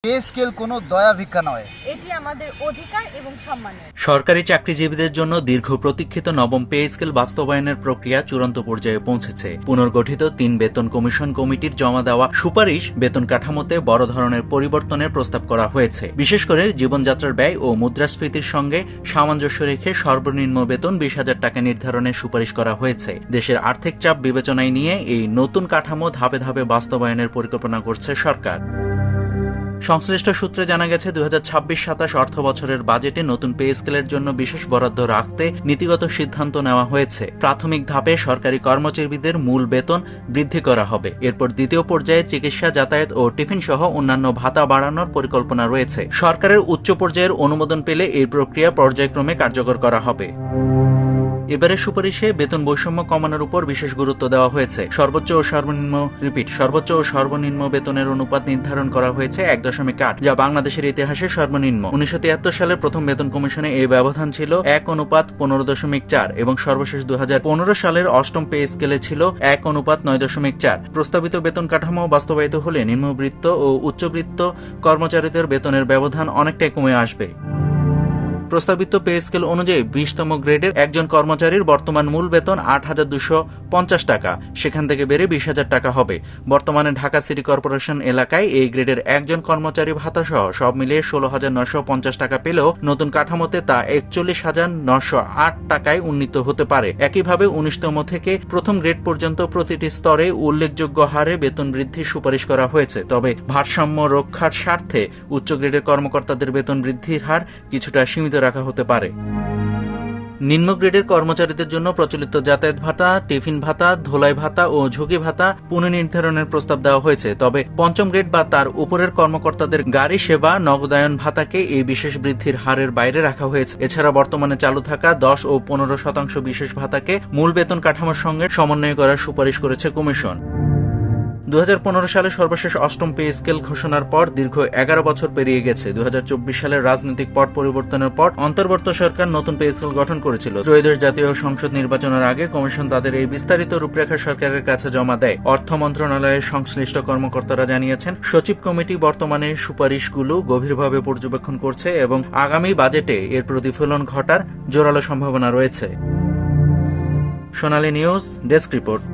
Pay scale কোনো দয়া ভিক্ষা নয়, এটি আমাদের অধিকার এবং সম্মানের। সরকারি চাকরিজীবীদের জন্য দীর্ঘ প্রতীক্ষিত নবম পে স্কেল বাস্তবায়নের প্রক্রিয়া চূড়ান্ত পর্যায়ে পৌঁছেছে। পুনর্গঠিত ৩ বেতন কমিশন কমিটির জমা দেওয়া সুপারিশ বেতন কাঠামোতে বড় ধরনের পরিবর্তনের প্রস্তাব করা হয়েছে। বিশেষ করে জীবনযাত্রার ব্যয় ও মুদ্রাস্ফীতির সঙ্গে সামঞ্জস্য রেখে সর্বনিম্ন বেতন ২০,০০০ টাকা নির্ধারণের সুপারিশ করা হয়েছে। দেশের আর্থিক চাপ বিবেচনায় নিয়ে এই নতুন কাঠামো ধাপে ধাপে বাস্তবায়নের পরিকল্পনা করছে সরকার। সংশ্লিষ্ট সূত্রে জানা গেছে ২০২৬-২৭ অর্থ বছরের বাজেটে নতুন পে স্কেলের জন্য বিশেষ বরাদ্দ রাখতে নীতিগত সিদ্ধান্ত নেওয়া হয়েছে। প্রাথমিক ধাপে সরকারি কর্মচারীদের মূল বেতন বৃদ্ধি করা হবে। এরপর দ্বিতীয় পর্যায়ে চিকিৎসা, যাতায়াত ও টিফিন সহ অন্যান্য ভাতা বাড়ানোর পরিকল্পনা রয়েছে। সরকারের উচ্চ পর্যায়ের অনুমোদন পেলে এই প্রক্রিয়া পর্যায়ক্রমে কার্যকর করা হবে। এবারে সুপারিশে বেতন বৈষম্য কমানোর উপর বিশেষ গুরুত্ব দেওয়া হয়েছে। সর্বোচ্চ ও সর্বনিম্ন বেতনের অনুপাত নির্ধারণ করা হয়েছে ১.৮, যা বাংলাদেশের ইতিহাসে সর্বনিম্ন। ১৯৭৩ সালের প্রথম বেতন কমিশনে এই ব্যবধান ছিল ১:১৫.৪ এবং সর্বশেষ ২০১৫ সালের অষ্টম পে স্কেলে ছিল ১:৯.৪। প্রস্তাবিত বেতন কাঠামো বাস্তবায়িত হলে নিম্নবৃত্ত ও উচ্চবৃত্ত কর্মচারীদের বেতনের ব্যবধান অনেকটাই কমে আসবে। প্রস্তাবিত পে স্কেল অনুযায়ী ২০তম গ্রেডের একজন কর্মচারীর বর্তমান মূল বেতন ৮,২৫০ টাকা, সেখান থেকে বেড়ে ২০,০০০ টাকা হবে। বর্তমানে ঢাকা সিটি কর্পোরেশন এলাকায় এই গ্রেডের একজন কর্মচারী ভাতা সহ সব মিলিয়ে ১৬,৯৫০ টাকা পেলেও নতুন কাঠামোতে তা ৪১,৯০৮ টাকায় উন্নীত হতে পারে। একইভাবে ১৯তম থেকে প্রথম গ্রেড পর্যন্ত প্রতিটি স্তরে উল্লেখযোগ্য হারে বেতন বৃদ্ধির সুপারিশ করা হয়েছে। তবে ভারসাম্য রক্ষার স্বার্থে উচ্চ গ্রেডের কর্মকর্তাদের বেতন বৃদ্ধির হার কিছুটা সীমিত রাখা হতে পারে। নিম্ন গ্রেডের কর্মচারীদের জন্য প্রচলিত যাতায়াত ভাতা, টিফিন ভাতা, ধোলাই ভাতা ও ঝুঁকি ভাতা পুনর্নির্ধারণের প্রস্তাব দেওয়া হয়েছে। তবে পঞ্চম গ্রেড বা তার উপরের কর্মকর্তাদের গাড়ি সেবা নগদায়ন ভাতাকে এই বিশেষ বৃদ্ধির হারের বাইরে রাখা হয়েছে। এছাড়া বর্তমানে চালু থাকা ১০ ও ১৫% বিশেষ ভাতাকে মূল বেতন কাঠামোর সঙ্গে সমন্বয় করার সুপারিশ করেছে কমিশন। ২০১৫ সালে সর্বশেষ অষ্টম পে স্কেল ঘোষণার পর দীর্ঘ ১১ বছর পেরিয়ে গেছে। ২০২৪ সালের রাজনৈতিক পট পরিবর্তনের পর অন্তর্বর্তী সরকার নতুন পে স্কেল গঠন করেছিল। ত্রয়োদশ জাতীয় সংসদ নির্বাচনের আগে কমিশন তাদের এই বিস্তারিত রূপরেখা সরকারের কাছে জমা দেয়। অর্থ মন্ত্রণালয়ের সংশ্লিষ্ট কর্মকর্তারা জানিয়েছেন, সচিব কমিটি বর্তমানে সুপারিশগুলো গভীরভাবে পর্যবেক্ষণ করছে এবং আগামী বাজেটে এর প্রতিফলন ঘটার জোরালো সম্ভাবনা রয়েছে। সোনালী নিউজ ডেস্ক রিপোর্ট।